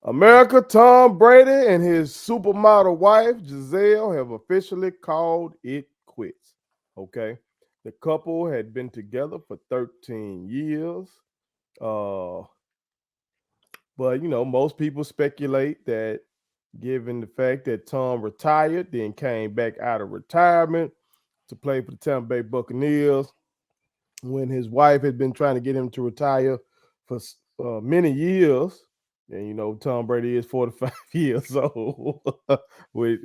America, Tom Brady and his supermodel wife, Gisele, have officially called it quits. Okay. The couple had been together for 13 years. Uh, but, most people speculate that given the fact that Tom retired, then came back out of retirement to play for the Tampa Bay Buccaneers, when his wife had been trying to get him to retire for many years. And Tom Brady is 45 years old with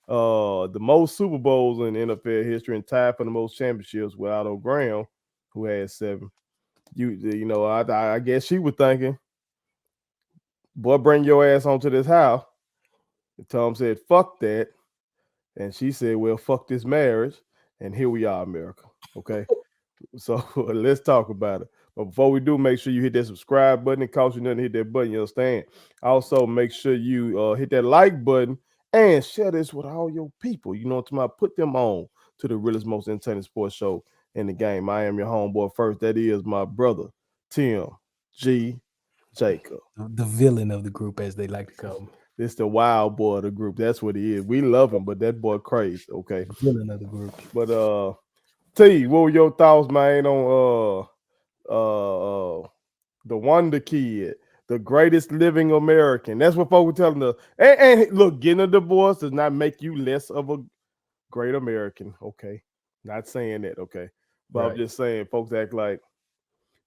the most Super Bowls in NFL history and tied for the most championships with Otto Graham, who had 7. I guess she was thinking, boy, bring your ass onto this house. And Tom said, fuck that. And she said, well, fuck this marriage. And here we are, America. Okay. So let's talk about it. But before we do, make sure you hit that subscribe button. It costs you nothing to hit that button. You understand? Also, make sure you hit that like button and share this with all your people. You know what I'm talking about? Put them on to the realest, most entertaining sports show in the game. I am your homeboy first. That is my brother, Tim G. Jacob. The villain of the group, as they like to call him. This the wild boy of the group. That's what he is. We love him, but that boy crazy. Okay. The villain of the group. But T, what were your thoughts, man, on the Wonder Kid, the greatest living American? That's what folks were telling us. And look, getting a divorce does not make you less of a great American. Okay, not saying that. Okay, but I'm just saying, folks act like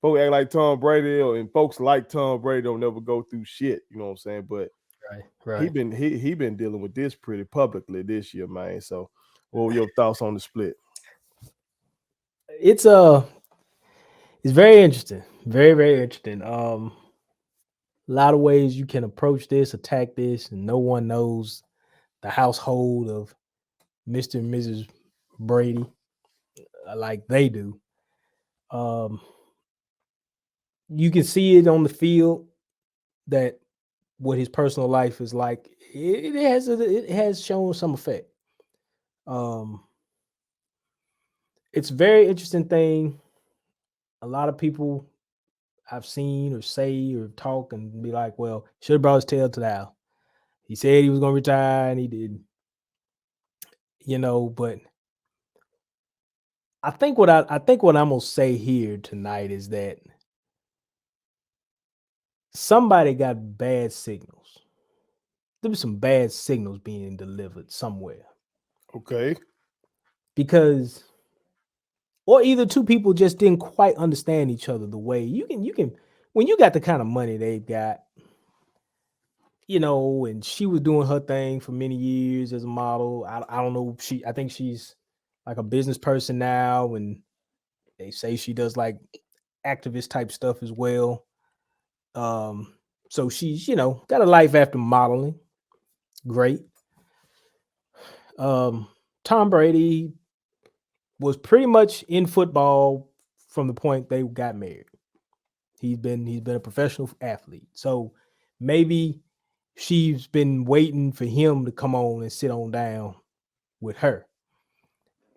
Tom Brady, and folks like Tom Brady don't never go through shit. You know what I'm saying? But he Right. been dealing with this pretty publicly this year, man. So, what were your thoughts on the split? It's it's very interesting. Very, very interesting. A lot of ways you can approach this, attack this, and no one knows the household of Mr. and Mrs. Brady like they do. Um, you can see it on the field that what his personal life is like. It has shown some effect. Um, it's a very interesting thing. A lot of people I've seen or say or talk and be like, "Well, should have brought his tail to the house. He said he was going to retire and he didn't." But I think what I'm gonna say here tonight is that somebody got bad signals. There was some bad signals being delivered somewhere Okay. because, or either two people just didn't quite understand each other the way you can when you got the kind of money they've got, and she was doing her thing for many years as a model. I don't know. I think she's like a business person now, and they say she does like activist type stuff as well. Um, so she's, got a life after modeling. Great. Um, Tom Brady was pretty much in football from the point they got married. He's been a professional athlete. So maybe she's been waiting for him to come on and sit on down with her.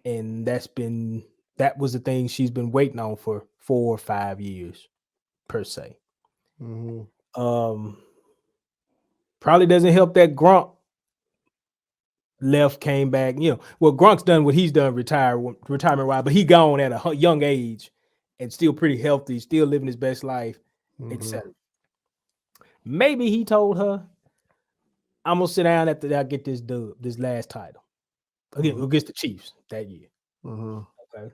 And that was the thing she's been waiting on for 4 or 5 years per se. Mm-hmm. Um, Probably doesn't help that Gronk left, came back. Well, Gronk's done what he's done, retirement wise, but he gone at a young age and still pretty healthy, still living his best life, Mm-hmm. etc. Maybe he told her, "I'm gonna sit down after I get this dub, this last title against the Chiefs that year." Mm-hmm. Okay,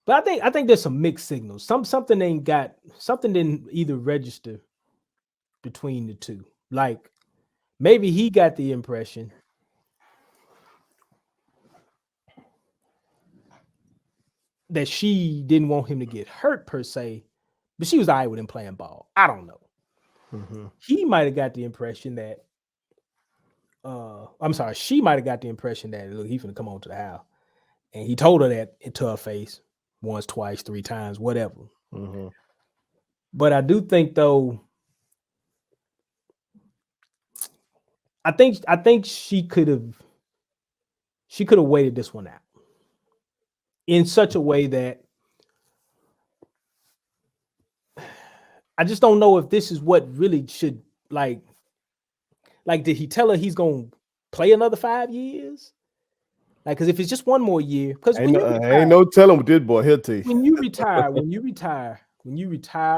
but I think there's some mixed signals. Something didn't either register between the two. Like maybe he got the impression that she didn't want him to get hurt per se, but she was all right with him playing ball. I don't know. Mm-hmm. He might have got the impression that I'm sorry, she might have got the impression that look, he's gonna come on to the house. And he told her that to her face once, twice, 3 times, whatever. Mm-hmm. But I do think though, I think she could have waited this one out in such a way that I just don't know if this is what really should like did he tell her he's gonna play another 5 years? Like, because if it's just one more year, because Ain't no telling with this boy here, T. when you retire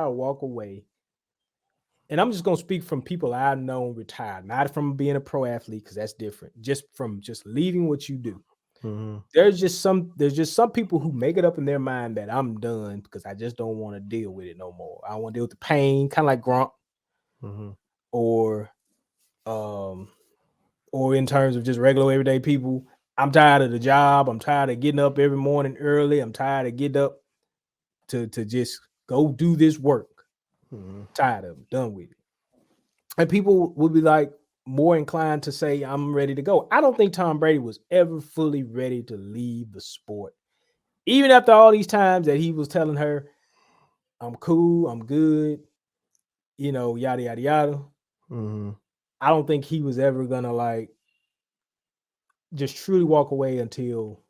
or walk away, and I'm just gonna speak from people I've known retired, not from being a pro athlete, because that's different. Just from just leaving what you do. Mhm. There's just some people who make it up in their mind that I'm done because I just don't want to deal with it no more. I don't want to deal with the pain, kind of like Grump, Mhm. or um, or in terms of just regular everyday people. I'm tired of the job. I'm tired of getting up every morning early. I'm tired of getting up to just go do this work. Mhm. Tired of it, done with it. And people would be like more inclined to say, I'm ready to go. I don't think Tom Brady was ever fully ready to leave the sport. Even after all these times that he was telling her, I'm cool, I'm good, yada, yada, yada. Mhm. I don't think he was ever gonna like just truly walk away until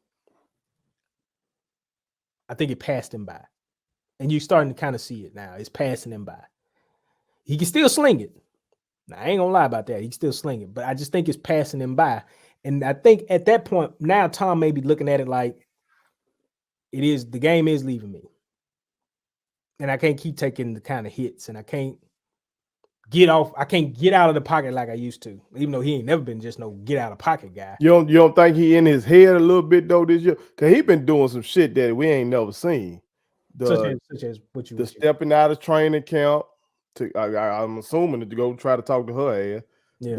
I think it passed him by. And you're starting to kind of see it now. It's passing him by. He can still sling it. Now, I ain't gonna lie about that. He can still sling it, but I just think it's passing him by. And I think at that point, now Tom may be looking at it like the game is leaving me. And I can't keep taking the kind of hits, and I can't get out of the pocket like I used to, even though he ain't never been just no get out of pocket guy. You don't think he in his head a little bit though this year? Cause he been doing some shit that we ain't never seen. Such The as what you the stepping out of training camp to I'm assuming to go try to talk to her ass. yeah.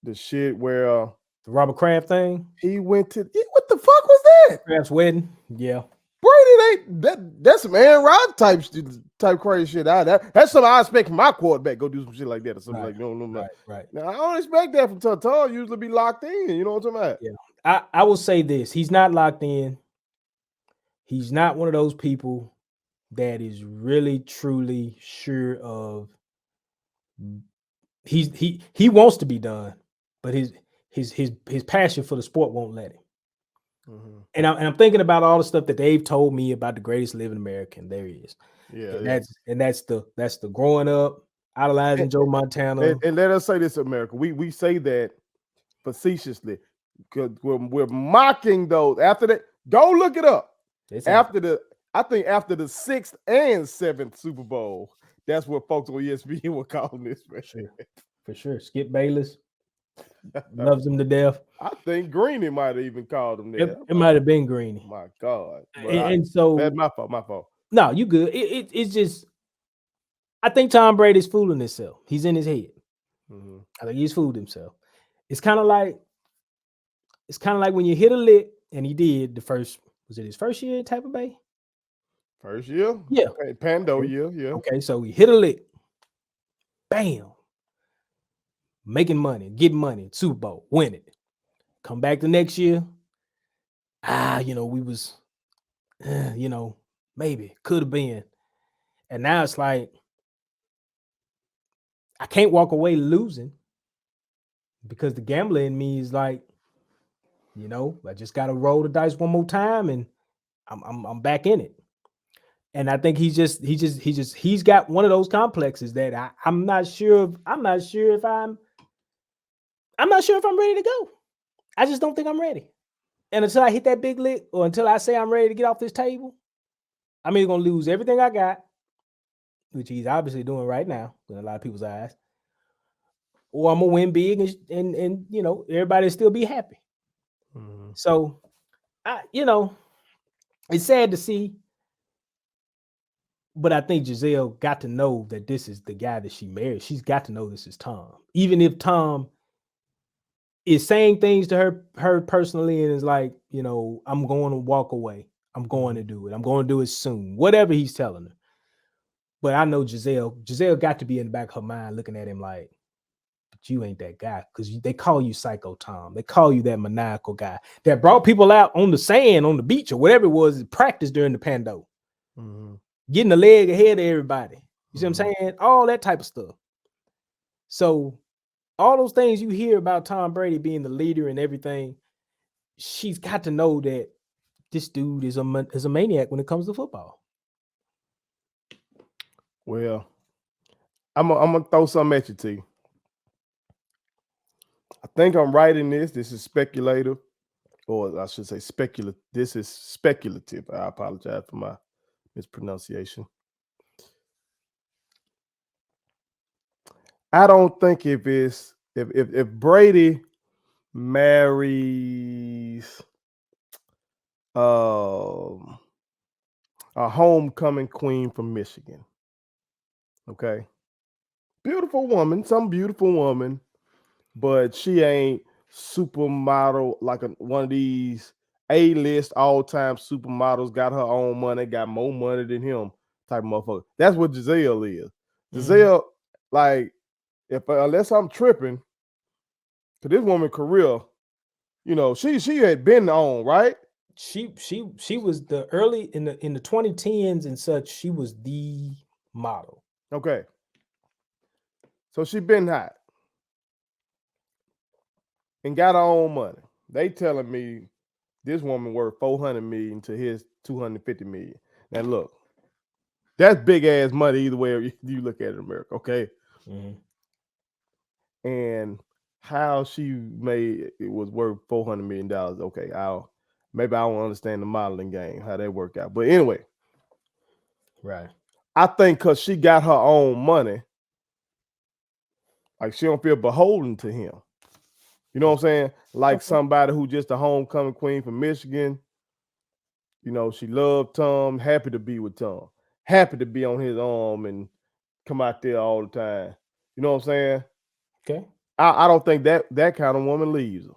The shit where The Robert Kraft thing, he went to what the fuck was that? Kraft's wedding. Yeah. Brady ain't that's some Aaron Rodgers type crazy shit. That's something I expect from my quarterback. Go do some shit like that or something Right. like no. Right. Now I don't expect that from Tatar. Usually be locked in. You know what I'm talking about? Yeah. I will say this. He's not locked in. He's not one of those people that is really truly sure of he wants to be done, but his passion for the sport won't let him. Mm-hmm. And I'm thinking about all the stuff that they've told me about the greatest living American. There he is. Yeah, And yeah. that's the growing up, And, idolizing Joe Montana. and let us say this, America. We say that facetiously because we're mocking those. After that, go look it up. It's out I think after the 6th and 7th Super Bowl, that's what folks on ESPN were calling this, man. for sure. Skip Bayless loves him to death. I think Greeny might have even called him It, that. it might have been Greeny. My God. But And that's so my fault. My fault. no, you good. It's just I think Tom Brady's fooling himself. He's in his head. Mm-hmm. I think he's fooled himself. It's kind of like when you hit a lick, and he did the first. Was it his first year at Tampa Bay? First year, Yeah. Pando Okay. year, yeah. Okay, so he hit a lick, bam, making money, getting money, Super Bowl, win it. Come back the next year, we was, maybe could have been, and now it's like I can't walk away losing because the gambler in me is like, I just got to roll the dice one more time, and I'm back in it. And I think he's got one of those complexes that I'm not sure if I'm ready to go. I just don't think I'm ready. And until I hit that big lick, or until I say I'm ready to get off this table, I'm either gonna lose everything I got, which he's obviously doing right now in a lot of people's eyes, or I'm gonna win big and everybody still be happy. Mm-hmm. So it's sad to see, but I think Gisele got to know that this is the guy that she married. She's got to know this is Tom, even if Tom is saying things to her personally and is like, I'm going to walk away. I'm going to do it. I'm going to do it soon. Whatever he's telling her. But I know Gisele got to be in the back of her mind looking at him like, but you ain't that guy, because they call you Psycho Tom. They call you that maniacal guy that brought people out on the sand, on the beach, or whatever it was, practice during the Pando, getting a leg ahead of everybody. You see what I'm saying? All that type of stuff. So all those things you hear about Tom Brady being the leader and everything, she's got to know that this dude is a maniac when it comes to football. Well, I'm gonna throw something at you, T. I think I'm right in this. This is speculative, or I should say speculative. This is speculative. I apologize for my mispronunciation. I don't think if Brady marries um a homecoming queen from Michigan, okay, beautiful woman, some beautiful woman, but she ain't supermodel like one of these A-list all-time supermodels, got her own money, got more money than him type of motherfucker. That's what Gisele is. Mhm. Gisele, like, if unless I'm tripping, to this woman career, she had been on, right? She was the early in the 2010s and such. She was the model. Okay. So she been hot and got her own money. They telling me this woman worth 400 million to his 250 million. Now look, that's big ass money either way you look at it in America, okay? Mhm. And how she made it was worth $400 million. Okay, maybe I don't understand the modeling game, how that work out. But anyway, Right. I think because she got her own money, like she don't feel beholden to him. You know what I'm Okay. saying? Like Okay. somebody who just a homecoming queen from Michigan. She loved Tom, happy to be with Tom, happy to be on his arm and come out there all the time. You know what I'm saying? Okay. I don't think that kind of woman leaves him.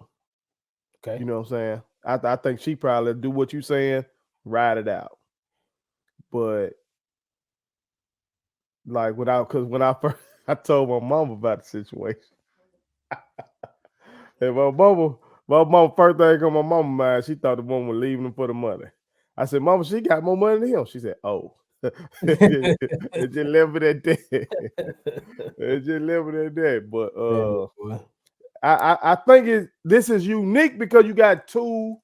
You Okay. know what I'm saying? I think she probably do what you saying, ride it out. But like because when I first I told my mom about the situation, and my mama first thing on my mama mind, she thought the woman was leaving him for the money. I said, Mama, she got more money than him. She said, Oh, it just left it at that. It just left it at that. But Yeah, boy. I think this is unique because you got two,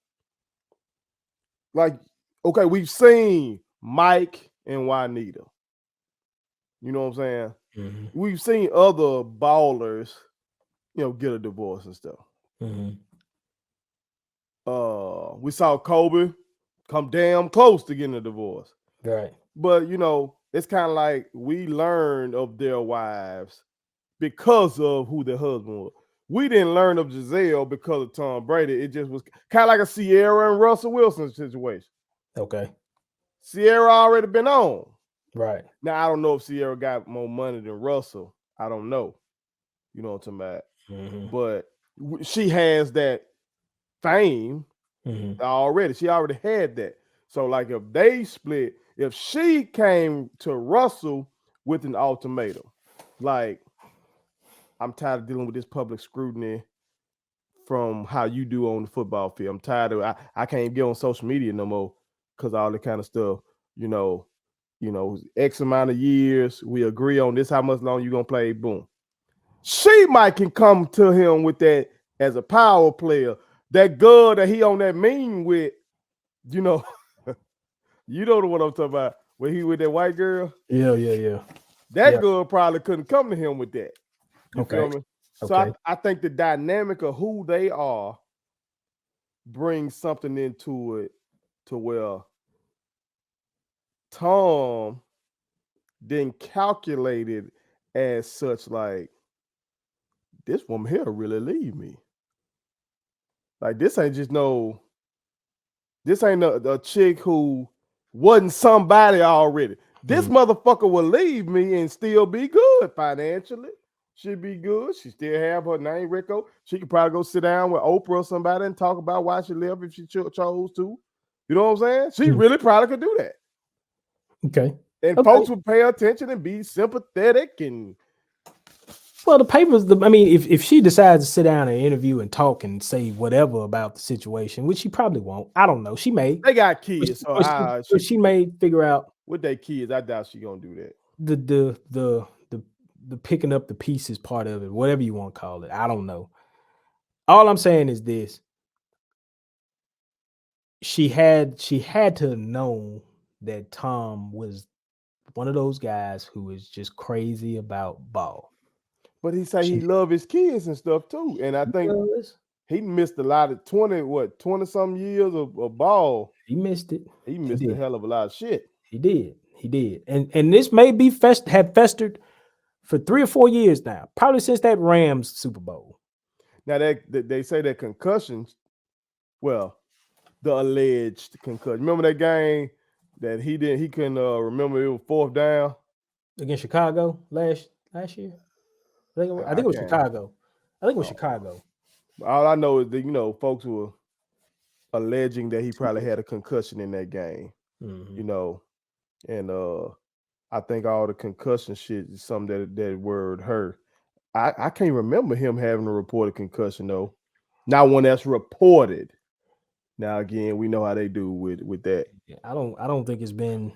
like, okay, we've seen Mike and Juanita. You know what I'm saying? Mhm. We've seen other ballers, get a divorce and stuff. Mhm. We saw Kobe come damn close to getting a divorce. Right. But it's kind of like we learned of their wives because of who their husband was. We didn't learn of Gisele because of Tom Brady. It just was kind of like a Sierra and Russell Wilson situation. Okay. Sierra already been on. Right. Now I don't know if Sierra got more money than Russell. I don't know. You know what I'm talking about? Mhm. But she has that fame Mhm. already. She already had that. So like if they split, if she came to Russell with an ultimatum, like I'm tired of dealing with this public scrutiny from how you do on the football field. I'm tired of I can't get on social media no more because all that kind of stuff, you know, X amount of years, we agree on this, how much long you gonna play, boom. She might can come to him with that as a power player. That girl that he on that mean with, you know, you know the one I'm talking about. When he with that white girl, Yeah. Yeah. Yeah. that Yeah. girl probably couldn't come to him with that. You Okay. feel me? So I, Okay. I think the dynamic of who they are brings something into it to where Tom didn't calculate it as such like this woman here really leave me. Like this ain't a chick who wasn't somebody already. This Mhm. motherfucker will leave me and still be good financially. She'd be good. She still have her name, Rico. She could probably go sit down with Oprah or somebody and talk about why she left if she chose to. You know what I'm saying? She Mhm. really probably could do that. Okay. And Okay. folks would pay attention and be sympathetic and Well, the papers. I mean, if she decides to sit down and interview and talk and say whatever about the situation, which she probably won't. I don't know. She may. they got kids. So But she may figure out with their kids, I doubt she gonna do that. the the the the the picking up the pieces part of it, whatever you want to call it. I don't know. All I'm saying is this: she had to know that Tom was one of those guys who is just crazy about ball. But he say he She love his kids and stuff too. And I think does. he missed a lot of 20 some years of ball. He missed it. He He missed a did. hell of a lot of shit. He did. He did. And this may be have festered for 3 or 4 years now, probably since that Rams Super Bowl. Now that they say that concussions, well, the alleged concussion. Remember that game that he couldn't remember it was fourth down? Against Chicago last year. I think it was can't. Chicago. I think it was Oh. Chicago. All I know is that folks were alleging that he probably had a concussion in that game. Mm-hmm. And I think all the concussion shit is something that word hurt. I can't remember him having a reported concussion though. Not one that's reported. Now again, we know how they do with that. Yeah, I don't think it's been.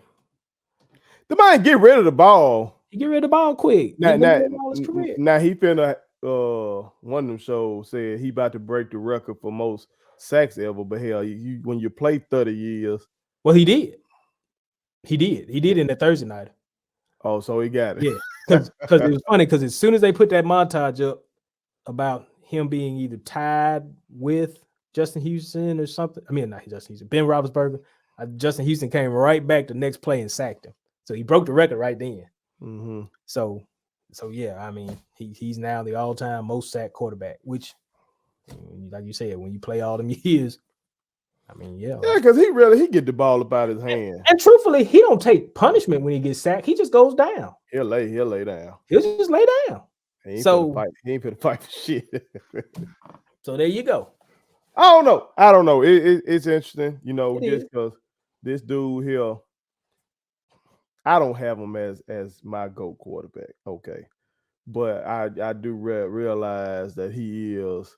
The man get rid of the ball. He get rid of the ball quick. He's been doing all his career. Now he finna one of them shows said he about to break the record for most sacks ever. But hell, you when you play 30 years. Well, he did. He did in the Thursday night. Oh, so he got it. Yeah, because it was funny because as soon as they put that montage up about him being either tied with Justin Houston or something. I mean, not Justin Houston, Ben Roethlisberger. Justin Houston came right back the next play and sacked him. So he broke the record right then. Mm-hmm. So yeah, I mean, he's now the all-time most sacked quarterback, which, like you said, when you play all them years, I mean, yeah, because he get the ball up out his hand. And truthfully, he don't take punishment when he gets sacked. He just goes down. He'll lay down. He'll just lay down. He ain't finna fight for shit. So there you go. I don't know. It's interesting, just because this dude here, I don't have him as my GOAT quarterback. Okay. But I do realize that he is,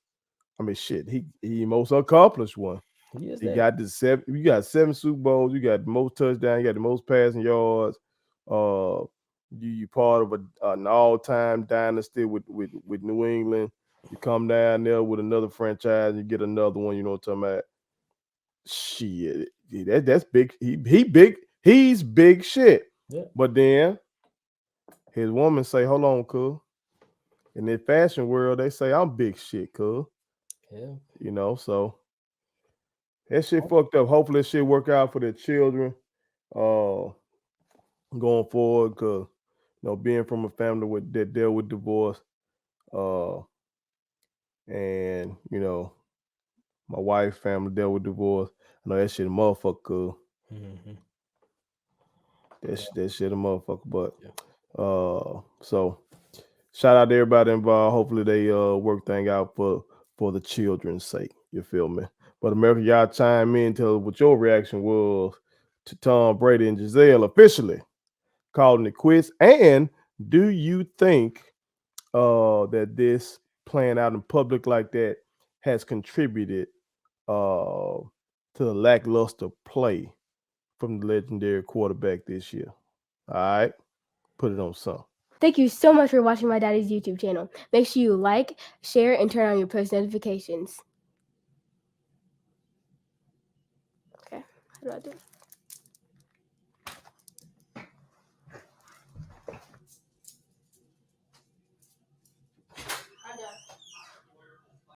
I mean, shit, he most accomplished one. He got you got 7 Super Bowls, you got the most touchdowns, you got the most passing yards. You part of an all-time dynasty with New England. You come down there with another franchise, you get another one, you know what I'm talking about? Shit. That's big. He's big shit. Yeah. But then his woman say, hold on, cuz. In the fashion world, they say I'm big shit, cuz. Yeah. So that shit fucked up. Hopefully that shit work out for their children going forward, because being from a family that dealt with divorce, and my wife's family dealt with divorce. I know that shit a motherfucker. Mm-hmm. That shit a motherfucker. But so shout out to everybody involved. Hopefully they work thing out for the children's sake. You feel me? But America, y'all chime in, tell what your reaction was to Tom Brady and Gisele officially calling it quits. And do you think that this playing out in public like that has contributed to the lackluster play from the legendary quarterback this year? All right, put it on some. Thank you so much for watching my daddy's YouTube channel. Make sure you like, share, and turn on your post notifications. Okay, how do I do it?